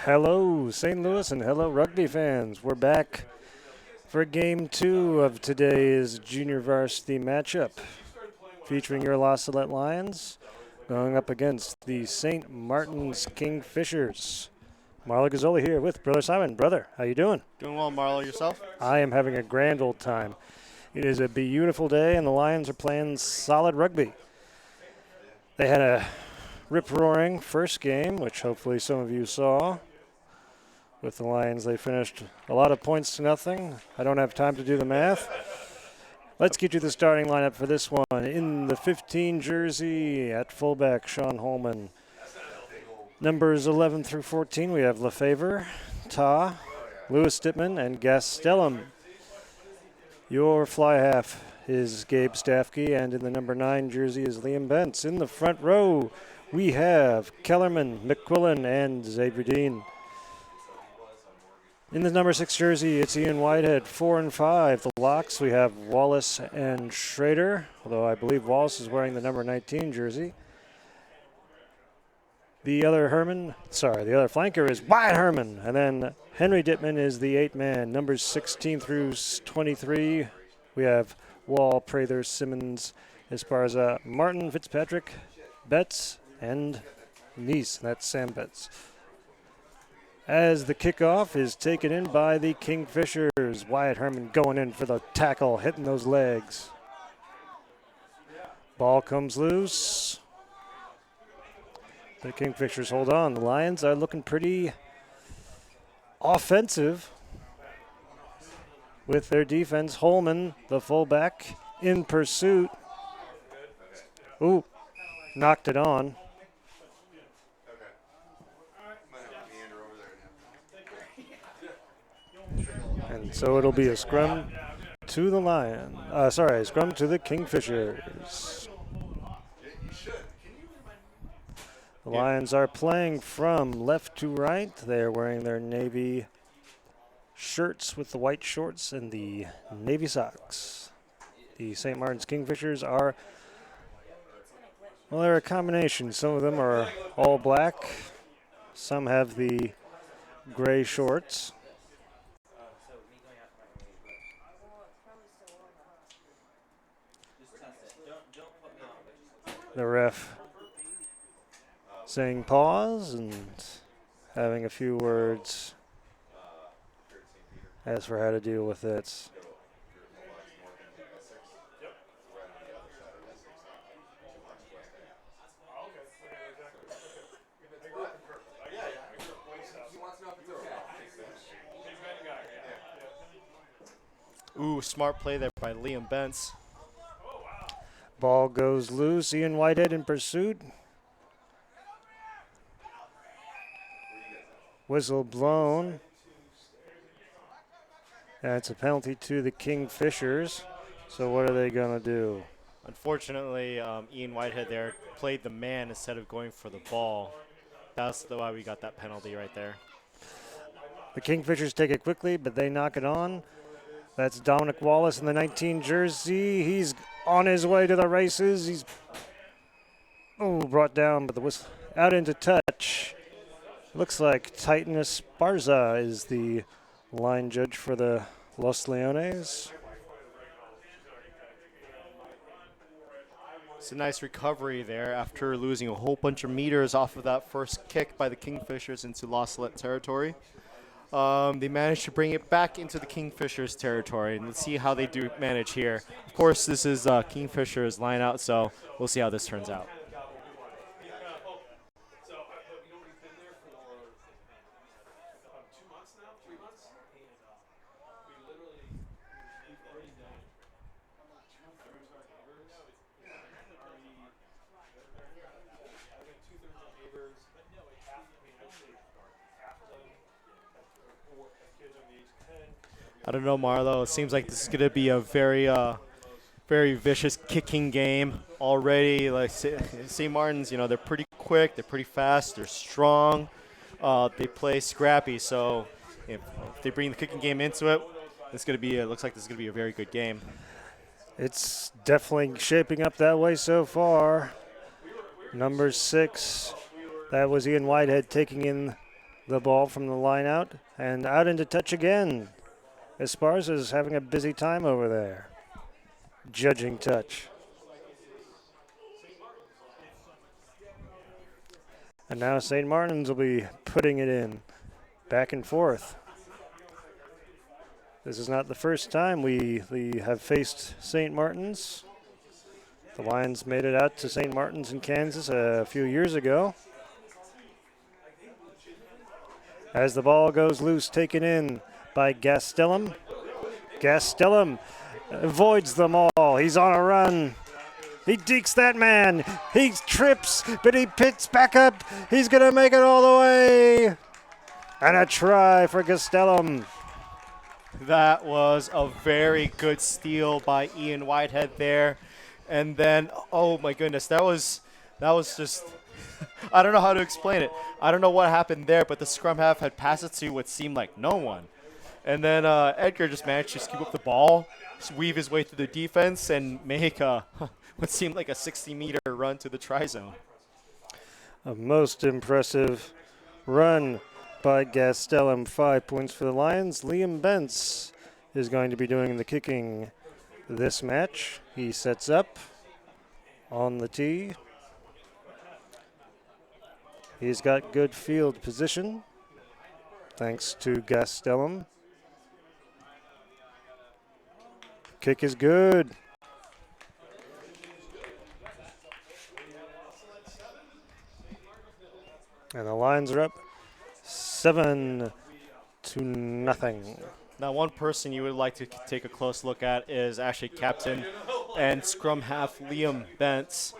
Hello, St. Louis, and hello, rugby fans. We're back for Game 2 of today's junior varsity matchup, featuring your Salette Lions going up against the St. Martin's Kingfishers. Marlo Gazzoli here with Brother Simon. Brother, how you doing? Doing well, Marlo. Yourself? I am having a grand old time. It is a beautiful day, and the Lions are playing solid rugby. They had a rip-roaring first game, which hopefully some of you saw. With the Lions, they finished a lot of points to nothing. I don't have time to do the math. Let's get you the starting lineup for this one. In the 15 jersey at fullback, Sean Holman. Numbers 11 through 14, we have Lefevre, Ta, Lewis Dittman, and Gastelum. Your fly half is Gabe Staffke, and in the number 9 jersey is Liam Bentz. In the front row, we have Kellerman, McQuillan, and Xavier Dean. In the number 6 jersey, it's Ian Whitehead. 4 and 5, the locks, we have Wallace and Schrader, although I believe Wallace is wearing the number 19 jersey. The other flanker is Wyatt Herman, and then Henry Dittman is the 8-man. Numbers 16 through 23, we have Wall, Prather, Simmons, Esparza, Martin, Fitzpatrick, Betts, and Neese. That's Sam Betts. As the kickoff is taken in by the Kingfishers. Wyatt Herman going in for the tackle, hitting those legs. Ball comes loose. The Kingfishers hold on. The Lions are looking pretty offensive with their defense. Holman, the fullback, in pursuit. Ooh, knocked it on. And so it'll be a scrum to the scrum to the Kingfishers. The Lions are playing from left to right. They're wearing their navy shirts with the white shorts and the navy socks. The St. Martin's Kingfishers are, well, they're a combination. Some of them are all black. Some have the gray shorts. The ref saying pause and having a few words as for how to deal with it. Ooh, smart play there by Liam Bentz. Ball goes loose. Ian Whitehead in pursuit. Whistle blown. That's a penalty to the Kingfishers. So what are they going to do? Unfortunately, Ian Whitehead there played the man instead of going for the ball. That's why we got that penalty right there. The Kingfishers take it quickly, but they knock it on. That's Dominic Wallace in the 19 jersey. He's on his way to the races. He's brought down, but the whistle out into touch. Looks like Titan Esparza is the line judge for the Los Leones. It's a nice recovery there after losing a whole bunch of meters off of that first kick by the Kingfishers into La Salette territory. They managed to bring it back into the Kingfishers territory, and let's see how they do manage here. Of course, this is Kingfishers line out, so we'll see how this turns out. I don't know, Marlo. It seems like this is going to be a very vicious kicking game already. Like St. Martin's, they're pretty quick, they're pretty fast, they're strong, they play scrappy. So if they bring the kicking game into it, looks like this is going to be a very good game. It's definitely shaping up that way so far. Number 6, that was Ian Whitehead taking in the ball from the line out and out into touch again. Esparza's having a busy time over there, judging touch. And now St. Martin's will be putting it in, back and forth. This is not the first time we have faced St. Martin's. The Lions made it out to St. Martin's in Kansas a few years ago. As the ball goes loose, taken in by Gastelum. Gastelum avoids them all. He's on a run. He dekes that man. He trips, but he picks back up. He's going to make it all the way. And a try for Gastelum. That was a very good steal by Ian Whitehead there. And then, oh my goodness, that was just, I don't know how to explain it. I don't know what happened there, but the scrum half had passed it to what seemed like no one. And then Edgar just managed to scoop up the ball, weave his way through the defense, and make what seemed like a 60-meter run to the try zone. A most impressive run by Gastelum. 5 points for the Lions. Liam Bentz is going to be doing the kicking this match. He sets up on the tee. He's got good field position, thanks to Gastelum. Kick is good. And the Lions are up 7-0. Now, one person you would like to take a close look at is actually captain and scrum half Liam Bentz.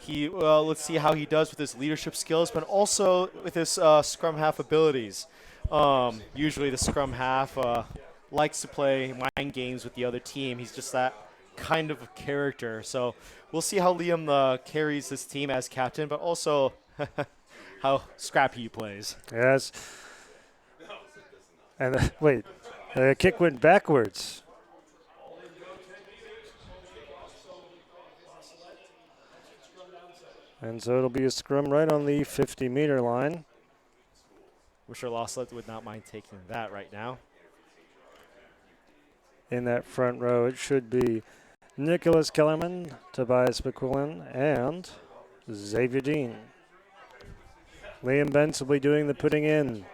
Let's see how he does with his leadership skills, but also with his scrum half abilities. Usually the scrum half likes to play mind games with the other team. He's just that kind of a character. So we'll see how Liam carries this team as captain, but also how scrappy he plays. Yes. And wait, the kick went backwards. And so it'll be a scrum right on the 50-meter line. I'm sure Salette would not mind taking that right now. In that front row, it should be Nicholas Kellerman, Tobias McQuillan, and Xavier Dean. Liam Bentz will be doing the putting in.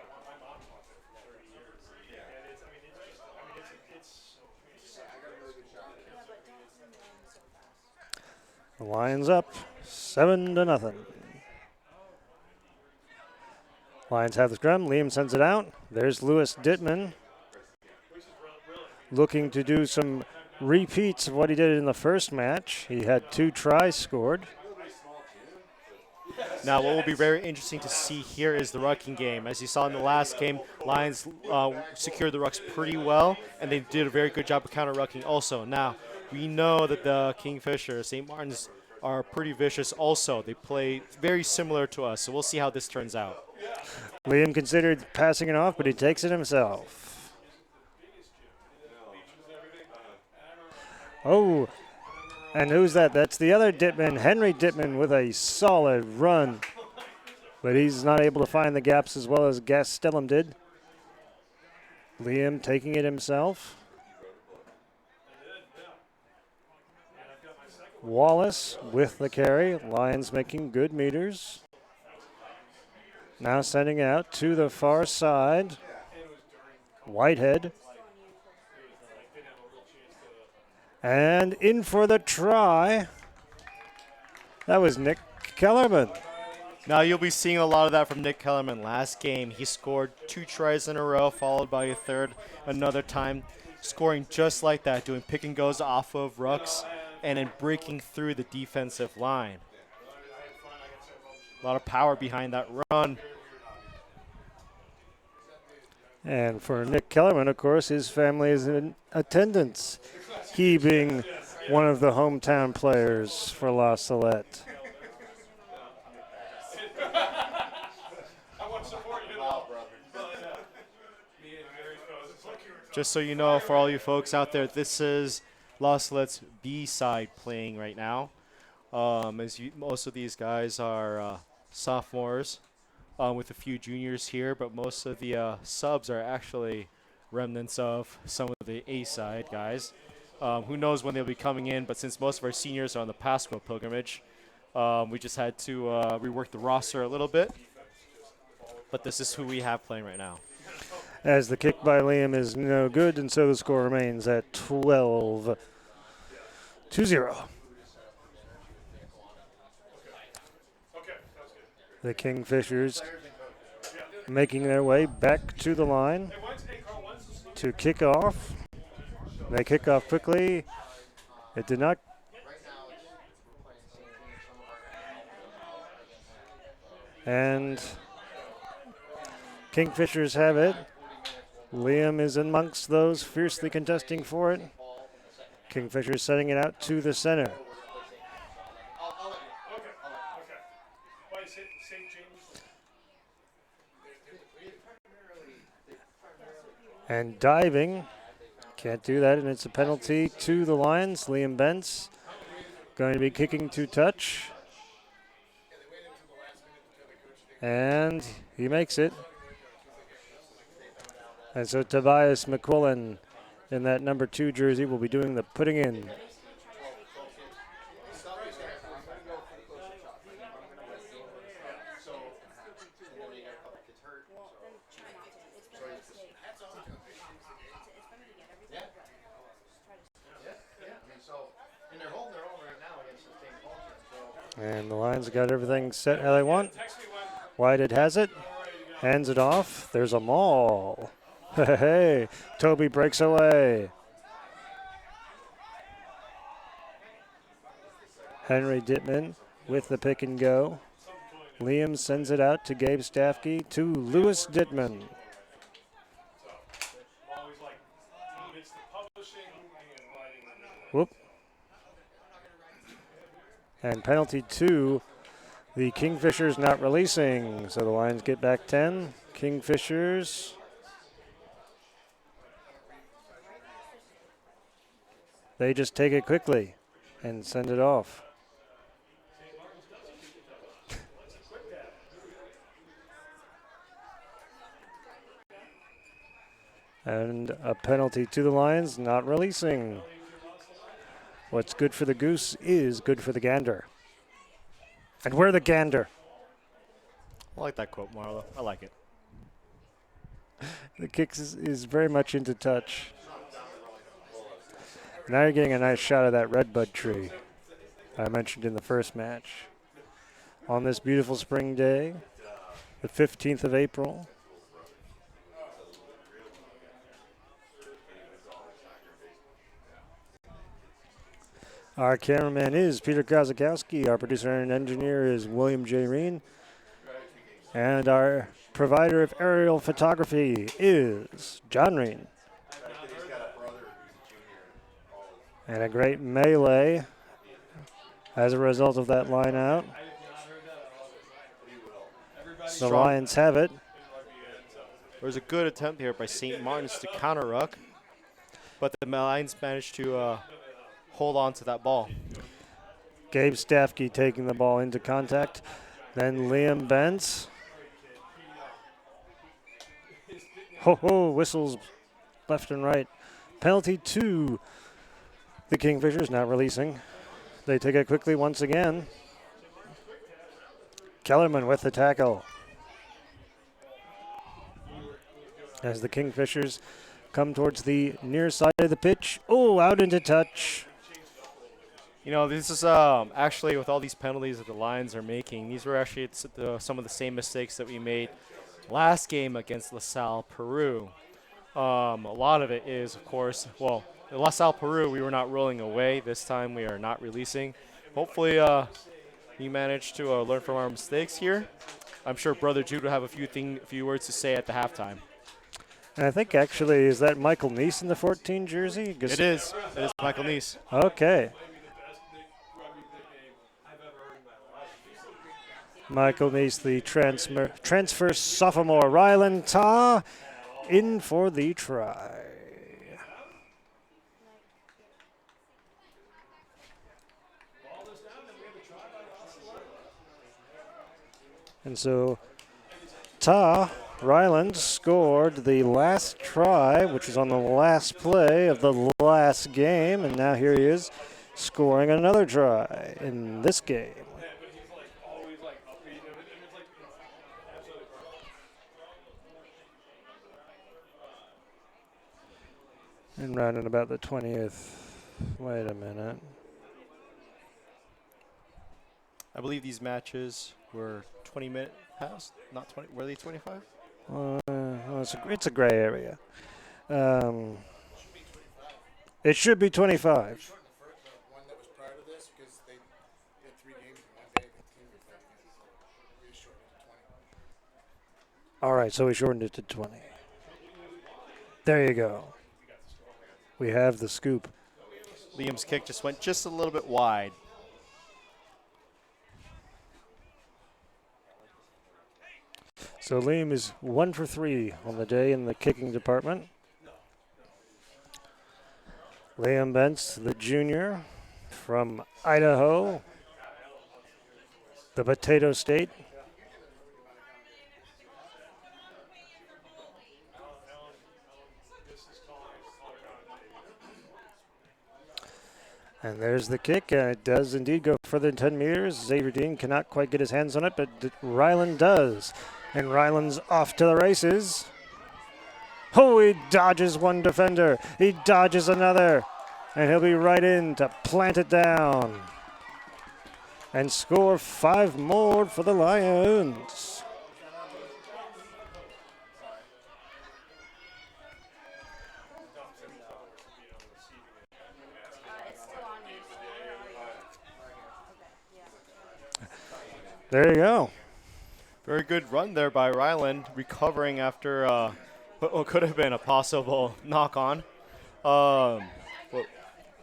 The Lions up 7-0. Lions have the scrum. Liam sends it out. There's Lewis Dittman looking to do some repeats of what he did in the first match. He had 2 tries scored. Now, what will be very interesting to see here is the rucking game. As you saw in the last game, Lions secured the rucks pretty well, and they did a very good job of counter-rucking also. Now, we know that the Kingfisher, St. Martin's, are pretty vicious also. They play very similar to us, so we'll see how this turns out. Liam considered passing it off, but he takes it himself. Oh, and who's that? That's the other Dittman, Henry Dittman, with a solid run. But he's not able to find the gaps as well as Gastelum did. Liam taking it himself. Wallace with the carry. Lions making good meters. Now sending out to the far side. Whitehead. And in for the try. That was Nick Kellerman. Now you'll be seeing a lot of that from Nick Kellerman. Last game, he scored 2 tries in a row, followed by a third another time, scoring just like that, doing pick and goes off of rucks and then breaking through the defensive line. A lot of power behind that run. And for Nick Kellerman, of course, his family is in attendance, he being one of the hometown players for La Salette. Just so you know, for all you folks out there, this is La Salette's B-side playing right now. Most of these guys are sophomores. with a few juniors here, but most of the subs are actually remnants of some of the A-side guys. Who knows when they'll be coming in, but since most of our seniors are on the Pasco pilgrimage, we just had to rework the roster a little bit. But this is who we have playing right now. As the kick by Liam is no good, and so the score remains at 12-0. The Kingfishers making their way back to the line to kick off. They kick off quickly. It did not. And Kingfishers have it. Liam is amongst those fiercely contesting for it. Kingfishers setting it out to the center. And diving. Can't do that, and it's a penalty to the Lions. Liam Bentz going to be kicking to touch. And he makes it. And so Tobias McQuillan in that number 2 jersey will be doing the putting in. And the Lions got everything set how they want. Whitehead has it, hands it off. There's a maul. Hey, Toby breaks away. Henry Dittman with the pick and go. Liam sends it out to Gabe Staffke to Lewis Dittman. Whoop. And penalty 2. The Kingfishers not releasing. So the Lions get back 10. Kingfishers. They just take it quickly and send it off. And a penalty to the Lions, not releasing. What's good for the goose is good for the gander. And we're the gander. I like that quote, Marlo. I like it. The kick is very much into touch. Now you're getting a nice shot of that redbud tree I mentioned in the first match. On this beautiful spring day, the 15th of April. Our cameraman is Peter Kozakowski. Our producer and engineer is William J. Reen. And our provider of aerial photography is John Reen. And a great melee as a result of that line out. The Lions have it. There was a good attempt here by St. Martin's to counter ruck, but the Lions managed to hold on to that ball. Gabe Staffke taking the ball into contact. Then Liam Bentz. Ho-ho, whistles left and right. Penalty 2. The Kingfishers not releasing. They take it quickly once again. Kellerman with the tackle. As the Kingfishers come towards the near side of the pitch. Oh, out into touch. You know, this is actually with all these penalties that the Lions are making, these were actually some of the same mistakes that we made last game against LaSalle Peru. A lot of it is, of course, well, in LaSalle Peru, we were not rolling away. This time we are not releasing. Hopefully we managed to learn from our mistakes here. I'm sure Brother Jude will have a few words to say at the halftime. And I think actually, is that Michael Neese in the 14 jersey? It is. It is Michael Neese. Okay. Michael Neese, the transfer sophomore. Rylan Ta in for the try. And so Ta Ryland scored the last try, which was on the last play of the last game, and now here he is scoring another try in this game. And round at about the 20th. Wait a minute. I believe these matches were 20-minute halves, not 20. Were they 25? Well, it's a gray area. It should be 25. All right, so we shortened it to 20. There you go. We have the scoop. Liam's kick just went just a little bit wide. So Liam is 1 for 3 on the day in the kicking department. Liam Bentz, the junior from Idaho, the Potato State. And there's the kick, and it does indeed go further than 10 meters. Xavier Dean cannot quite get his hands on it, but Ryland does. And Ryland's off to the races. Oh, he dodges one defender. He dodges another. And he'll be right in to plant it down. And score 5 more for the Lions. There you go. Very good run there by Ryland, recovering after what could have been a possible knock-on. But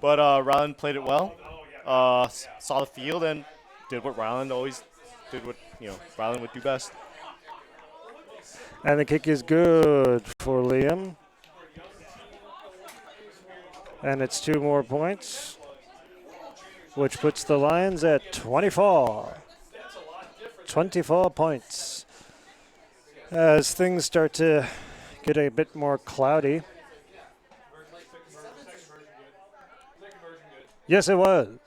Ryland played it well, saw the field, and did what Ryland always did, what Ryland would do best. And the kick is good for Liam. And it's 2 more points, which puts the Lions at 24. 24 points. As things start to get a bit more cloudy. Yes, it was.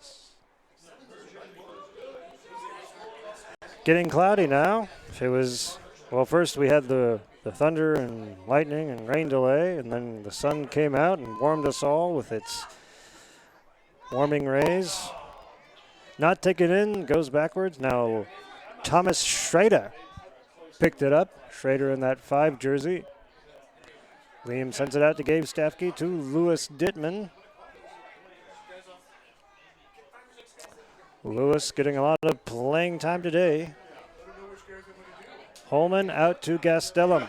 Getting cloudy now. It was, well, first we had the thunder and lightning and rain delay, and then the sun came out and warmed us all with its warming rays. Not taken in, goes backwards. Now Thomas Schrader picked it up. Schrader in that 5 jersey. Liam sends it out to Gabe Stafke to Lewis Dittman. Lewis getting a lot of playing time today. Holman out to Gastelum.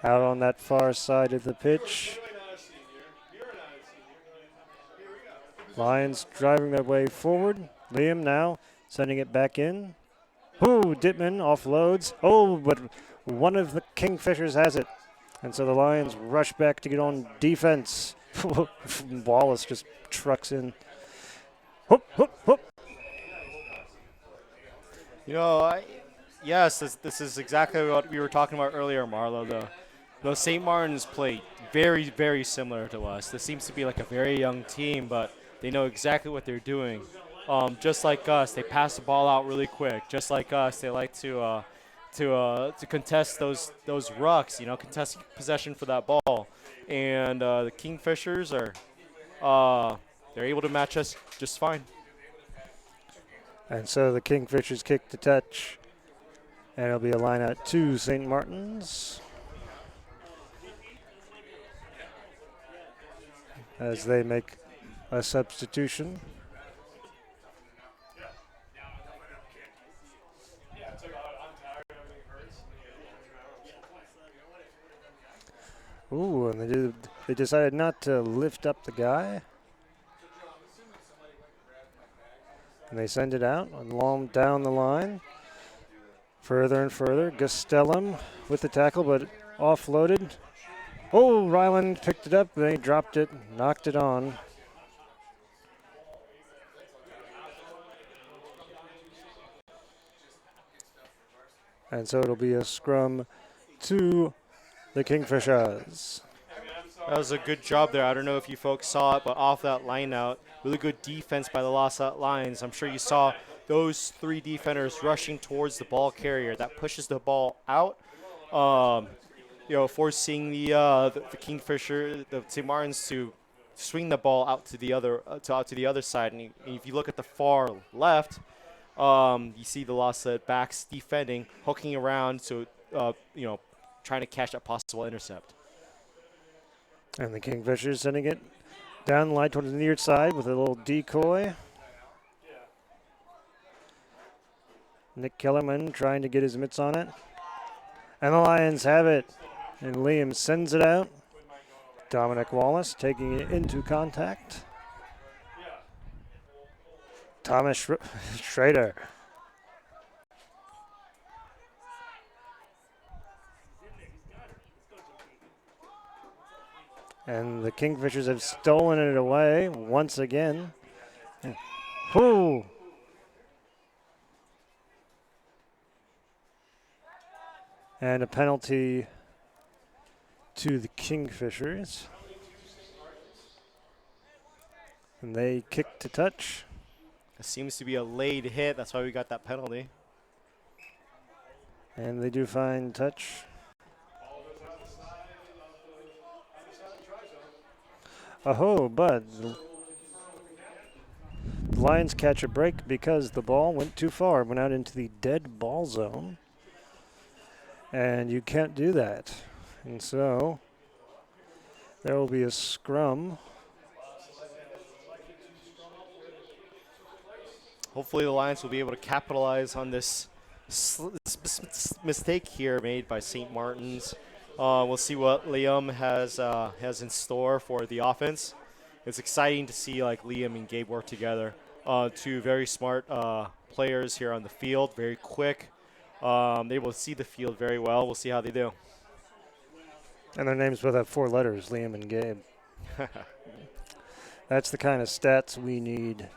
Out on that far side of the pitch. Lions driving their way forward. Liam now sending it back in. Ooh, Dittman offloads. Oh, but one of the Kingfishers has it. And so the Lions rush back to get on defense. Wallace just trucks in. Whoop, whoop, whoop. Yes, this is exactly what we were talking about earlier, Marlo. The St. Martin's play very, very similar to us. This seems to be like a very young team, but they know exactly what they're doing. Just like us, they pass the ball out really quick. Just like us, they like to contest those rucks, contest possession for that ball. And the Kingfishers they're able to match us just fine. And so the Kingfishers kick to touch. And it'll be a line out to St. Martin's as they make a substitution. Ooh, and they decided not to lift up the guy. And they send it out and long down the line. Further and further. Gastelum with the tackle, but offloaded. Oh, Ryland picked it up. They dropped it, knocked it on. And so it'll be a scrum to the Kingfishers. That was a good job there. I don't know if you folks saw it, but off that line out, really good defense by the Salette Lions. I'm sure you saw those 3 defenders rushing towards the ball carrier. That pushes the ball out, forcing the Kingfisher, the St. Martins to swing the ball out to the other side. And if you look at the far left, you see the Salette backs defending, hooking around, so trying to catch that possible intercept. And the Kingfishers sending it down the line towards the near side with a little decoy. Nick Kellerman trying to get his mitts on it. And the Lions have it. And Liam sends it out. Dominic Wallace taking it into contact. Thomas Schrader. And the Kingfishers have stolen it away once again. Whoo! And a penalty to the Kingfishers. And they kick to touch. It seems to be a late hit. That's why we got that penalty. And they do find touch. Oh, but the Lions catch a break because the ball went too far, went out into the dead ball zone. And you can't do that. And so there will be a scrum. Hopefully the Lions will be able to capitalize on this mistake here made by St. Martin's. We'll see what Liam has in store for the offense. It's exciting to see Liam and Gabe work together. 2 very smart players here on the field, very quick. They will see the field very well. We'll see how they do. And their names both have 4 letters, Liam and Gabe. That's the kind of stats we need.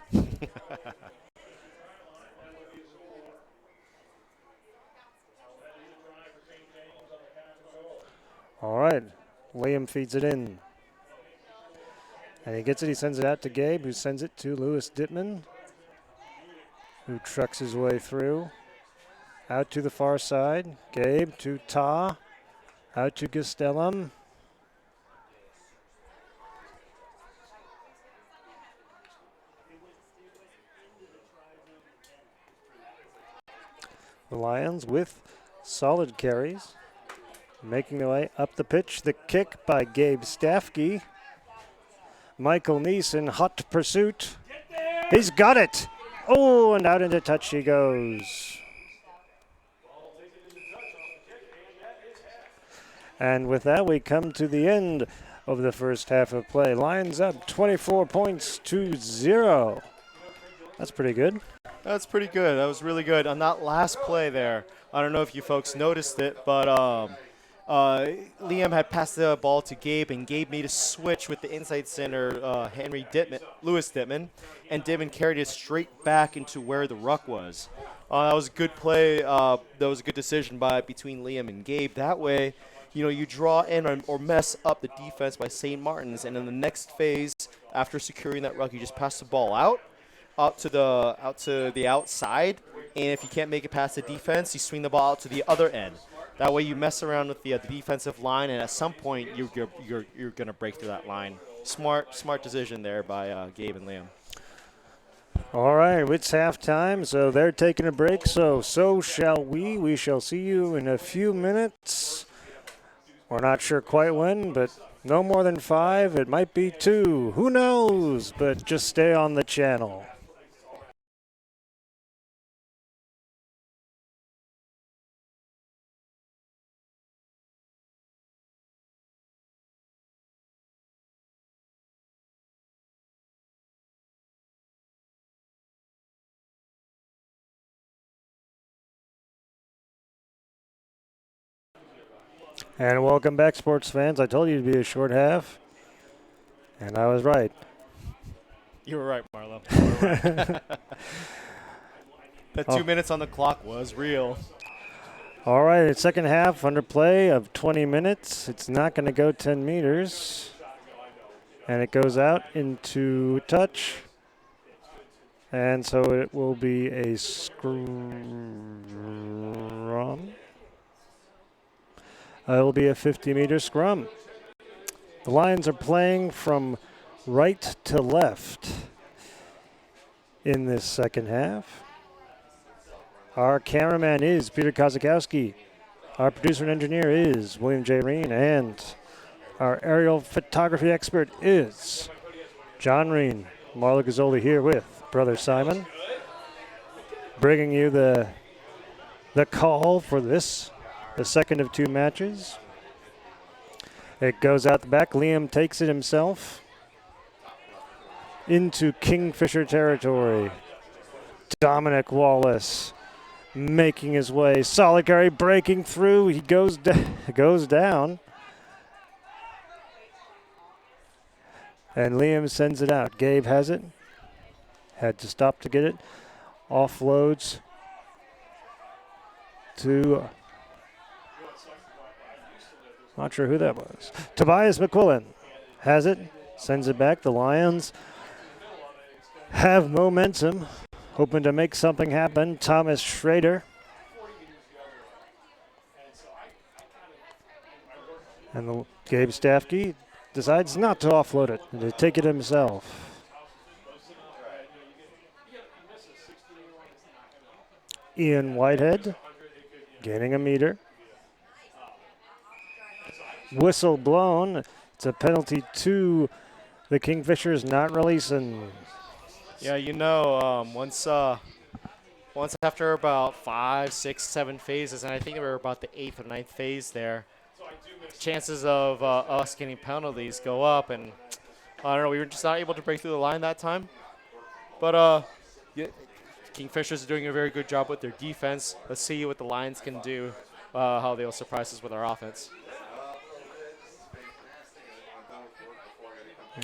All right, Liam feeds it in. And he gets it, he sends it out to Gabe, who sends it to Lewis Dittman, who trucks his way through. Out to the far side, Gabe to Ta, out to Gastelum. The Lions with solid carries. Making their way up the pitch. The kick by Gabe Staffke. Michael Neeson, hot pursuit. He's got it. Oh, and out into touch he goes. And with that, we come to the end of the first half of play. Lions up 24 points to 0. That's pretty good. That's pretty good. That was really good. On that last play there, I don't know if you folks noticed it, but Liam had passed the ball to Gabe, and Gabe made a switch with the inside center, Lewis Dittman, and Dittman carried it straight back into where the ruck was. That was a good play. That was a good decision between Liam and Gabe. That way, you draw in or mess up the defense by St. Martin's, and in the next phase, after securing that ruck, you just pass the ball out to the outside, and if you can't make it past the defense, you swing the ball out to the other end. That way, you mess around with the defensive line, and at some point, you're gonna break through that line. Smart decision there by Gabe and Liam. All right, it's halftime, so they're taking a break. So shall we. We shall see you in a few minutes. We're not sure quite when, but no more than 5. It might be 2. Who knows? But just stay on the channel. And welcome back, sports fans. I told you it'd be a short half, and I was right. You were right, Marlo. You were right. That 2 minutes on the clock was real. All right, it's second half under play of 20 minutes. It's not going to go 10 meters. And it goes out into touch. And so it will be a scrum. It'll be a 50-meter scrum. The Lions are playing from right to left in this second half. Our cameraman is Peter Kozakowski. Our producer and engineer is William J. Reen. And our aerial photography expert is John Reen. Marla Gazzoli here with Brother Simon, bringing you the call for this, the second of two matches. It goes out the back. Liam takes it himself into Kingfisher territory. Dominic Wallace making his way. Solid carry breaking through. He goes down. And Liam sends it out. Gabe has it. Had to stop to get it. Offloads to, not sure who that was. Tobias McQuillan has it. Sends it back. The Lions have momentum. Hoping to make something happen. Thomas Schrader. And Gabe Staffke decides not to offload it and to take it himself. Ian Whitehead gaining a meter. Whistle blown. It's a penalty to the Kingfishers not releasing. Yeah, you know, once after about 5, 6, 7 phases, and I think we were about the 8th or 9th phase there, chances of us getting penalties go up, and I don't know, we were just not able to break through the line that time. But Kingfishers are doing a very good job with their defense. Let's see what the Lions can do, how they'll surprise us with our offense.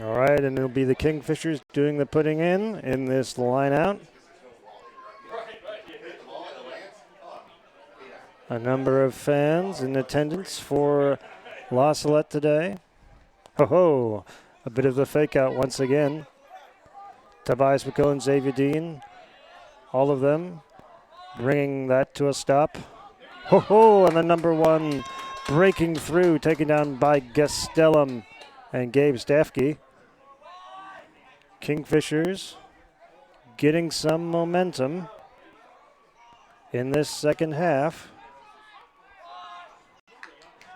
All right, and it'll be the Kingfishers doing the putting in this line out. A number of fans in attendance for La Salette today. Ho-ho, a bit of the fake out once again. Tobias McQuillan, Xavier Dean, all of them bringing that to a stop. Ho-ho, and the number one breaking through, taken down by Gastelum and Gabe Staffke. Kingfishers getting some momentum in this second half.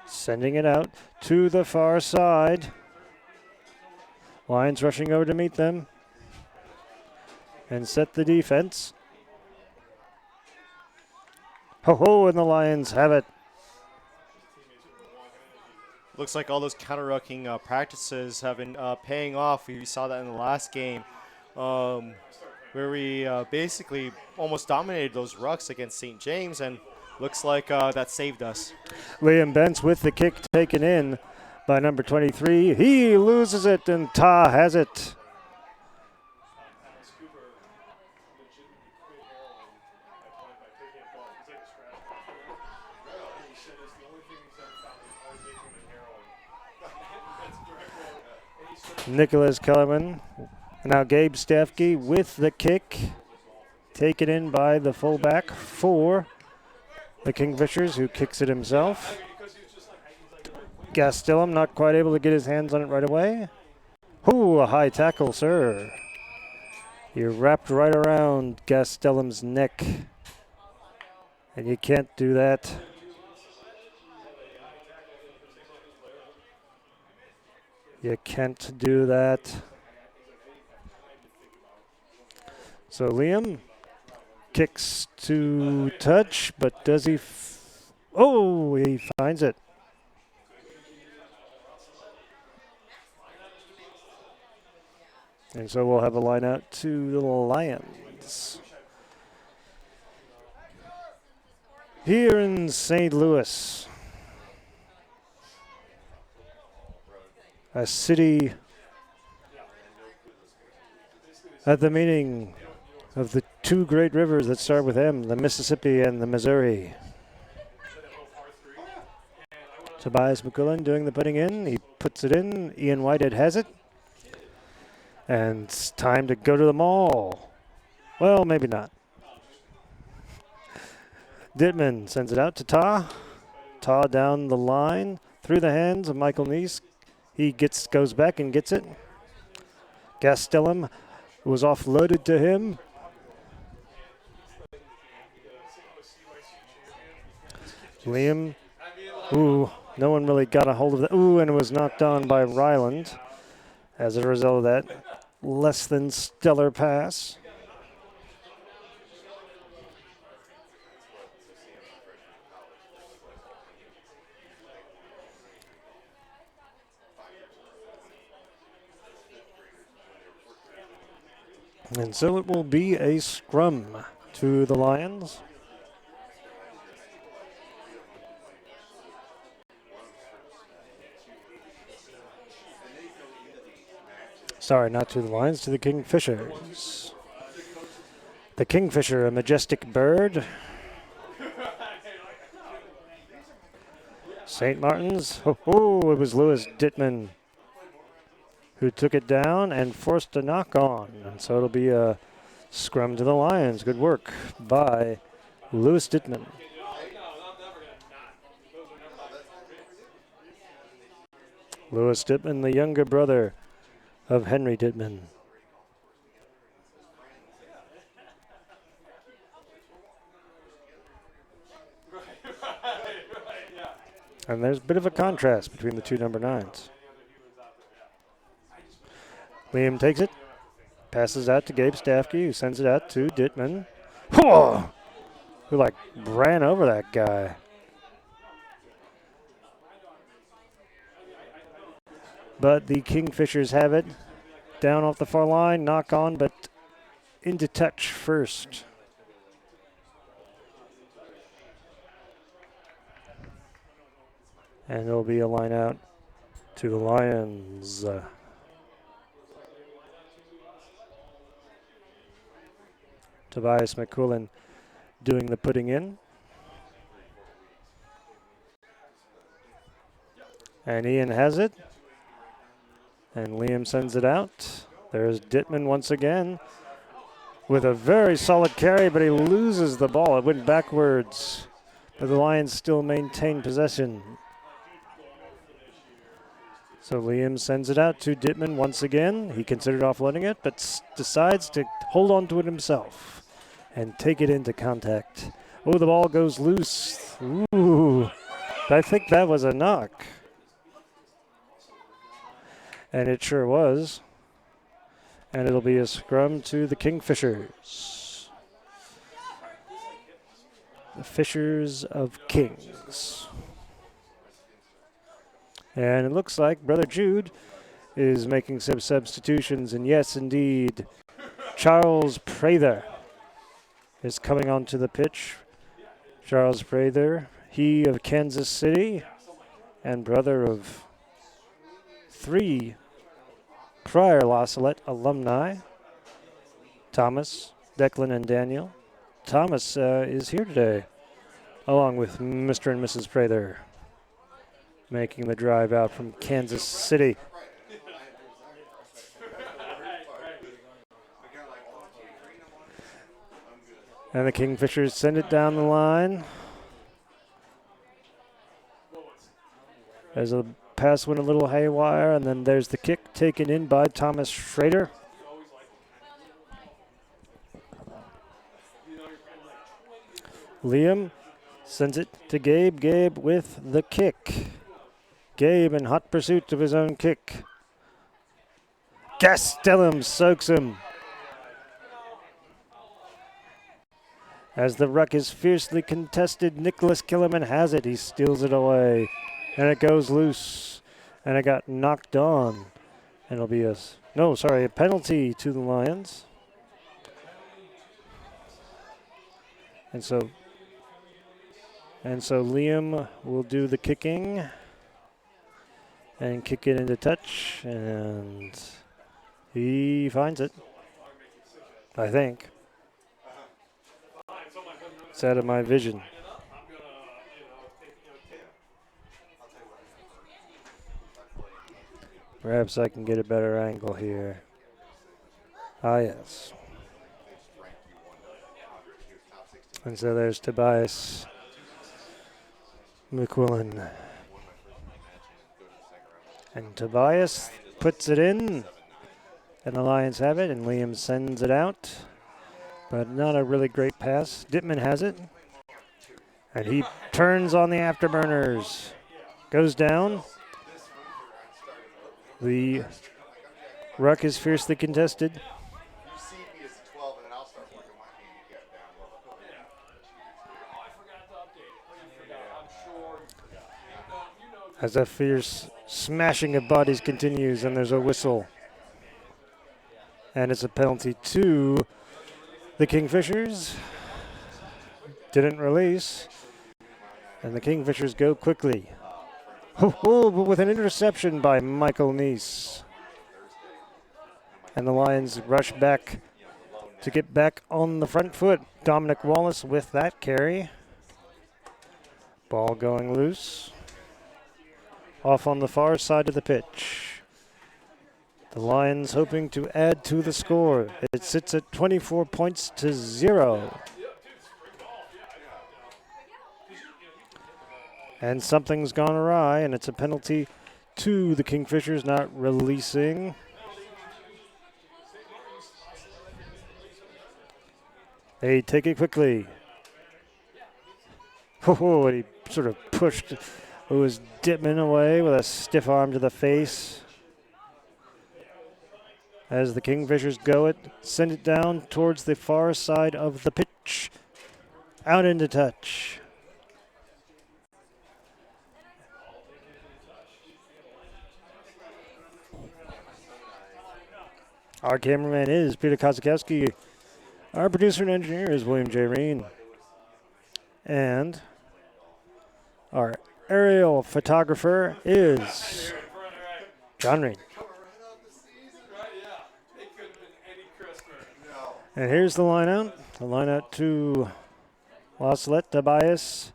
Sending it out to the far side. Lions rushing over to meet them and set the defense. Ho-ho, and the Lions have it. Looks like all those counter-rucking practices have been paying off. We saw that in the last game where we basically almost dominated those rucks against St. James, and looks like that saved us. Liam Bentz with the kick taken in by number 23. He loses it, and Ta has it. Nicholas Kellerman. Now Gabe Staffke with the kick. Taken in by the fullback for the Kingfishers, who kicks it himself. Gastelum not quite able to get his hands on it right away. Ooh, a high tackle, sir. You're wrapped right around Gastelum's neck. And you can't do that. You can't do that. So Liam kicks to touch, but does he? Oh, he finds it. And so we'll have a line out to the Lions. Here in St. Louis, a city at the meeting of the two great rivers that start with M, the Mississippi and the Missouri. Tobias McQuillan doing the putting in. He puts it in. Ian Whitehead has it. And it's time to go to the mall. Well, maybe not. Dittman sends it out to Ta. Ta down the line through the hands of Michael Neese. He goes back and gets it. Gastelum was offloaded to him. Liam. Ooh, no one really got a hold of that. Ooh, and it was knocked on by Ryland. As a result of that, less than stellar pass. And so it will be a scrum to the Lions. Sorry, not to the Lions, to the Kingfishers. The Kingfisher, a majestic bird. St. Martin's. Oh, it was Lewis Dittman who took it down and forced a knock on. And so it'll be a scrum to the Lions. Good work by Lewis Dittman. Lewis Dittman, the younger brother of Henry Dittman. And there's a bit of a contrast between the two number 9s. Liam takes it, passes out to Gabe Staffke, who sends it out to Dittman. Whoa! Who like ran over that guy. But the Kingfishers have it. Down off the far line, knock on, but into touch first. And there'll be a line out to the Lions. Tobias McQuillan doing the putting in. And Ian has it. And Liam sends it out. There's Dittman once again with a very solid carry, but he loses the ball. It went backwards, but the Lions still maintain possession. So Liam sends it out to Dittman once again. He considered offloading it, but decides to hold on to it himself and take it into contact. Oh, the ball goes loose. Ooh, I think that was a knock. And it sure was. And it'll be a scrum to the Kingfishers. The Fishers of Kings. And it looks like Brother Jude is making some substitutions. And yes, indeed, Charles Prather is coming onto the pitch. Charles Prather, he of Kansas City and brother of 3 prior La Salette alumni, Thomas, Declan, and Daniel. Thomas is here today, along with Mr. and Mrs. Prather, making the drive out from Kansas City. And the Kingfishers send it down the line. As a pass went a little haywire, and then there's the kick taken in by Thomas Schrader. Liam sends it to Gabe. Gabe with the kick. Gabe in hot pursuit of his own kick. Gastelum soaks him. As the ruck is fiercely contested, Nicholas Killerman has it. He steals it away. And it goes loose. And it got knocked on. And it'll be a penalty to the Lions. And so Liam will do the kicking. And kick it into touch. And he finds it. I think. It's out of my vision. Perhaps I can get a better angle here. Ah, yes. And so there's Tobias McQuillan. And Tobias puts it in. And the Lions have it, and Liam sends it out. But not a really great pass. Dittman has it. And he turns on the afterburners. Goes down. The ruck is fiercely contested. As a fierce smashing of bodies continues, and there's a whistle. And it's a penalty to the Kingfishers. Didn't release. And the Kingfishers go quickly. But with an interception by Michael Neese. And the Lions rush back to get back on the front foot. Dominic Wallace with that carry. Ball going loose. Off on the far side of the pitch. The Lions hoping to add to the score. It sits at 24 points to 0. And something's gone awry, and it's a penalty to the Kingfishers not releasing. They take it quickly. Oh, and he sort of pushed. It was Dittman away with a stiff arm to the face. As the Kingfishers go it, send it down towards the far side of the pitch. Out into touch. Our cameraman is Peter Kozakowski. Our producer and engineer is William J. Reen. And our aerial photographer is John Reen. And here's the line out. The line out to Salette, Tobias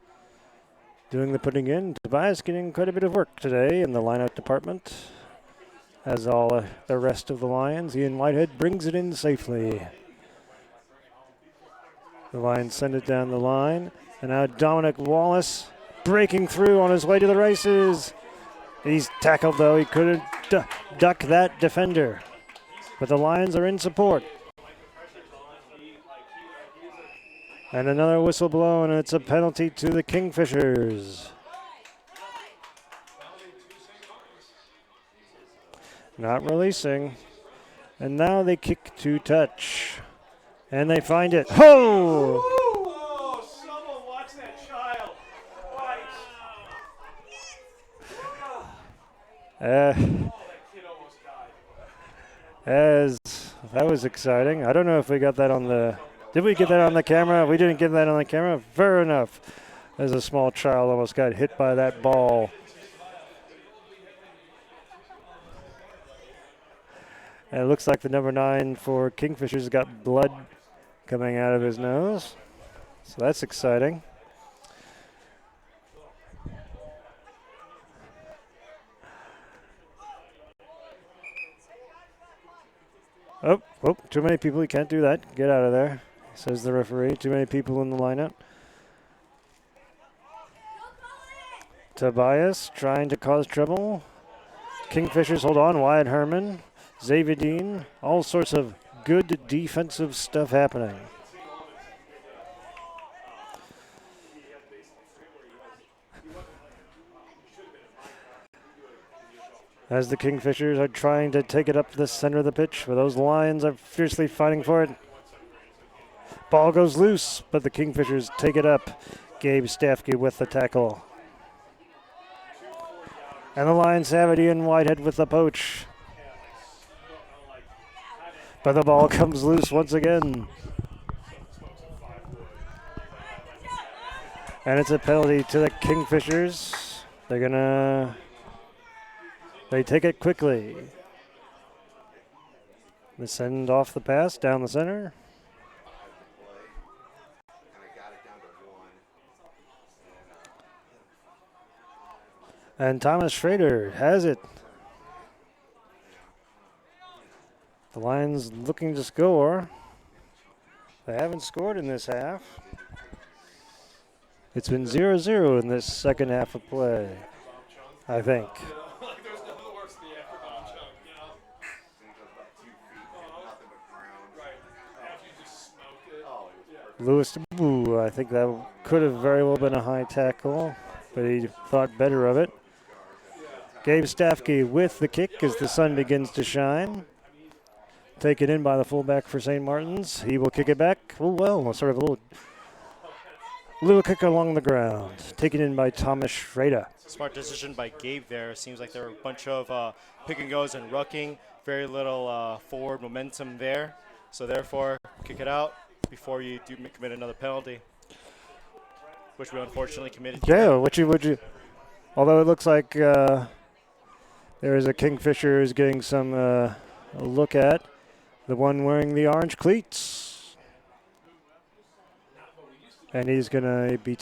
doing the putting in. Tobias getting quite a bit of work today in the line out department. As all the rest of the Lions, Ian Whitehead brings it in safely. The Lions send it down the line. And now Dominic Wallace breaking through on his way to the races. He's tackled, though. He couldn't duck that defender. But the Lions are in support. And another whistle blown, and it's a penalty to the Kingfishers. Not releasing. And now they kick to touch. And they find it. Oh! Oh, someone watch that child. That kid almost died. As that was exciting. I don't know if we got that on the... Did we get that on the camera? We didn't get that on the camera? Fair enough. As a small child almost got hit by that ball. And it looks like the number 9 for Kingfishers got blood coming out of his nose. So that's exciting. Oh, too many people. You can't do that. Get out of there, says the referee. Too many people in the lineup. Tobias trying to cause trouble. Kingfishers hold on. Wyatt Herman. Xavier Dean, all sorts of good defensive stuff happening. As the Kingfishers are trying to take it up to the center of the pitch, where those Lions are fiercely fighting for it. Ball goes loose, but the Kingfishers take it up. Gabe Stafke with the tackle. And the Lions have it. Ian Whitehead with the poach. But the ball comes loose once again. And it's a penalty to the Kingfishers. They take it quickly. They send off the pass down the center. And Thomas Schrader has it. The Lions looking to score. They haven't scored in this half. It's been 0-0 in this second half of play, I think. There's nothing worse than the after bomb chunk, you know? Right. After you just smoked it. Lewis, ooh, I think that could have very well been a high tackle, but he thought better of it. Gabe Stafke with the kick as the sun begins to shine. Taken in by the fullback for St. Martin's. He will kick it back. Oh, well, sort of a little kick along the ground. Taken in by Thomas Schrader. Smart decision by Gabe there. Seems like there were a bunch of pick and goes and rucking. Very little forward momentum there. So therefore, kick it out before you do commit another penalty, which we unfortunately committed. Yeah, would you? Although it looks like there is a Kingfisher who's getting some a look at. The one wearing the orange cleats. And he's going to be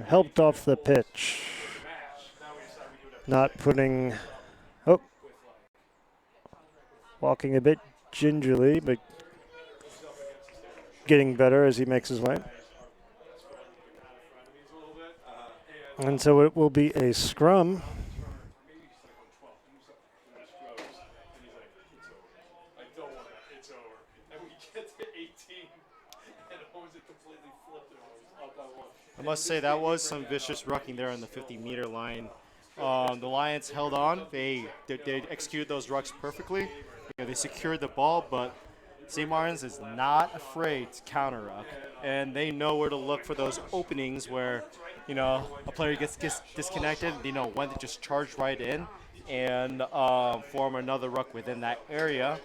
helped off the pitch. Not putting, walking a bit gingerly, but getting better as he makes his way. And so it will be a scrum. I must say that was some vicious rucking there on the 50-meter line. The Lions held on. They executed those rucks perfectly. They secured the ball, but St. Martin's is not afraid to counter ruck, and they know where to look for those openings where, a player gets disconnected. They know when to just charge right in and form another ruck within that area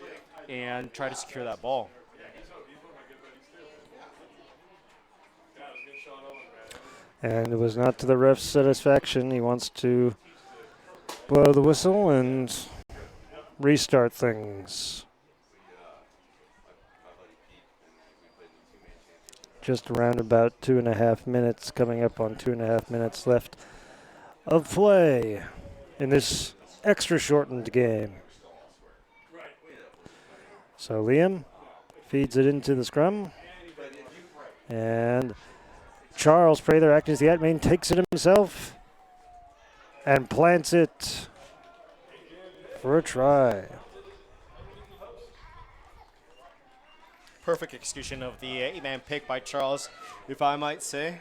and try to secure that ball. And it was not to the ref's satisfaction. He wants to blow the whistle and restart things. Just around about 2.5 minutes, coming up on 2.5 minutes left of play in this extra shortened game. So Liam feeds it into the scrum. And Charles Prather, acting as the admin, takes it himself and plants it for a try. Perfect execution of the 8-man pick by Charles, if I might say.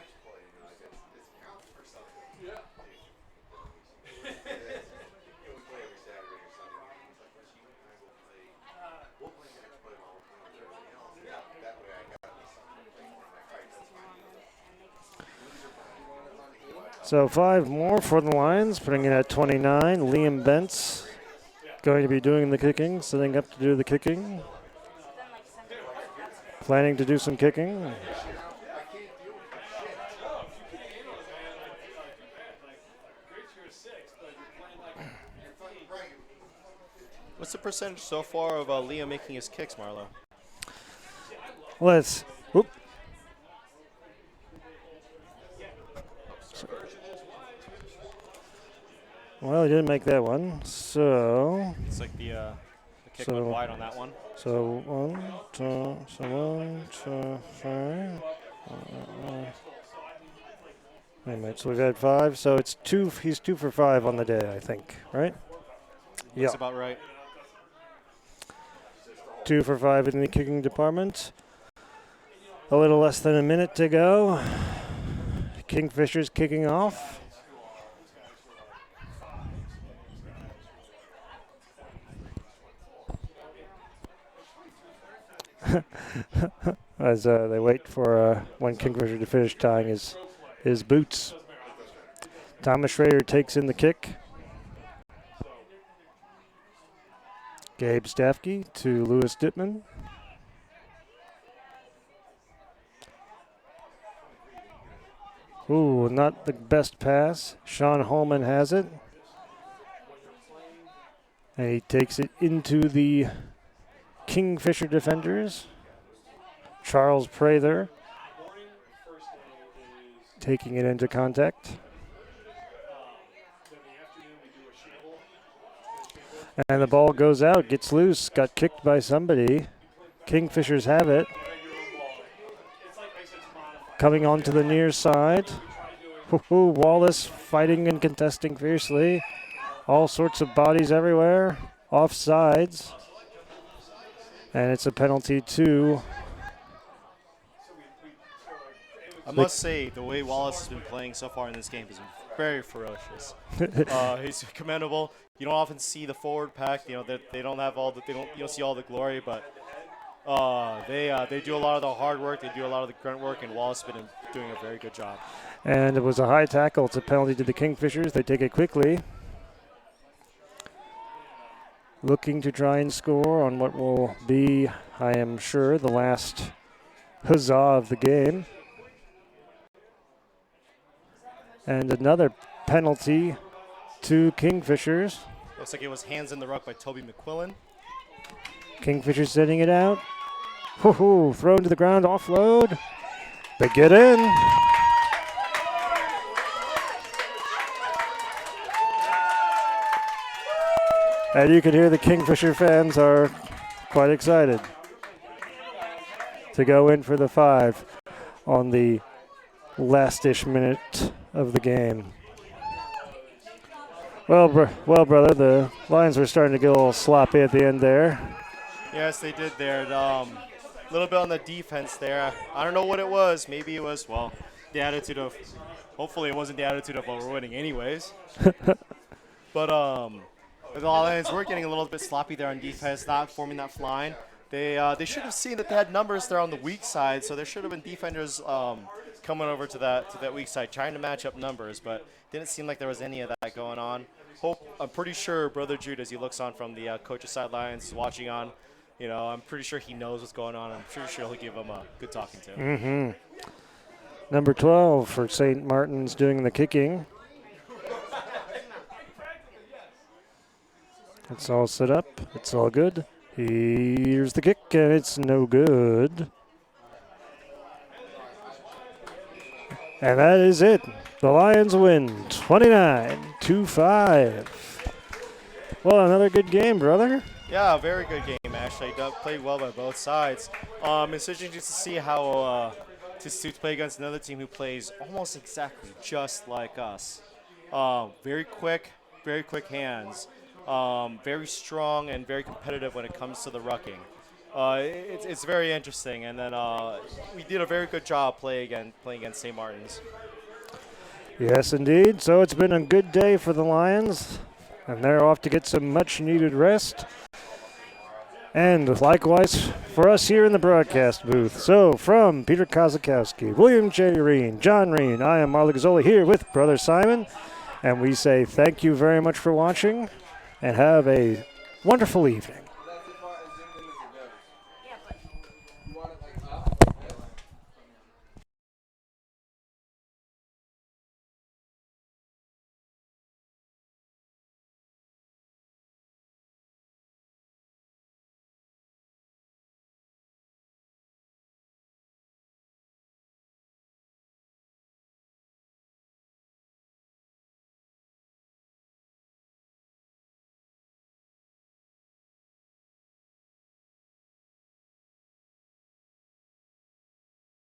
So 5 more for the Lions, putting it at 29. Liam Bentz going to be doing the kicking, setting up to do the kicking. Planning to do some kicking. What's the percentage so far of Liam making his kicks, Marlo? Let's. Whoop. Well, he didn't make that one, so. It's like the kick went wide on that one. So 1, 2, 3. Wait a minute. So we've had 5. So it's 2. He's 2 for 5 on the day, I think. Right? Yeah. That's about right. 2 for 5 in the kicking department. A little less than a minute to go. Kingfisher's kicking off. As they wait for one Kingfisher to finish tying his boots. Thomas Schrader takes in the kick. Gabe Stafke to Lewis Dittman. Ooh, not the best pass. Sean Holman has it. And he takes it into the Kingfisher defenders. Charles Prather taking it into contact. And the ball goes out, gets loose, got kicked by somebody. Kingfishers have it. Coming onto the near side. Wallace fighting and contesting fiercely. All sorts of bodies everywhere. Offsides. And it's a penalty to... I must say, the way Wallace has been playing so far in this game is very ferocious. He's commendable. You don't often see the forward pack. You know, they don't have all the you don't see all the glory, but they do a lot of the hard work. They do a lot of the grunt work, and Wallace has been doing a very good job. And it was a high tackle. It's a penalty to the Kingfishers. They take it quickly. Looking to try and score on what will be, I am sure, the last huzzah of the game. And another penalty to Kingfishers. Looks like it was hands in the ruck by Toby McQuillan. Kingfishers sending it out. Thrown to the ground, offload. They get in. And you can hear the Kingfisher fans are quite excited to go in for the 5 on the last-ish minute of the game. Well, brother, the Lions were starting to get a little sloppy at the end there. Yes, they did there. A little bit on the defense there. I don't know what it was. Maybe it was, well, the attitude of, hopefully it wasn't the attitude of, well, we're winning anyways. But the Lions were getting a little bit sloppy there on defense, not forming that line. They should have seen that they had numbers there on the weak side, so there should have been defenders coming over to that weak side, trying to match up numbers, but didn't seem like there was any of that going on. I'm pretty sure Brother Jude, as he looks on from the coach's sidelines, watching on, I'm pretty sure he knows what's going on. I'm pretty sure he'll give him a good talking to. Mm-hmm. Number 12 for St. Martin's doing the kicking. It's all set up. It's all good. Here's the kick, and it's no good. And that is it. The Lions win 29-5. Well, another good game, brother. Yeah, a very good game, actually. Played well by both sides. It's interesting just to see how to play against another team who plays almost exactly just like us. Very quick hands. Very strong and very competitive when it comes to the rucking. It's very interesting, and then we did a very good job playing against St. Martin's. Yes, indeed. So it's been a good day for the Lions, and they're off to get some much-needed rest. And likewise for us here in the broadcast booth. So from Peter Kozakowski, William J. Reen, John Reen, I am Marla Gazzoli here with Brother Simon, and we say thank you very much for watching, and have a wonderful evening.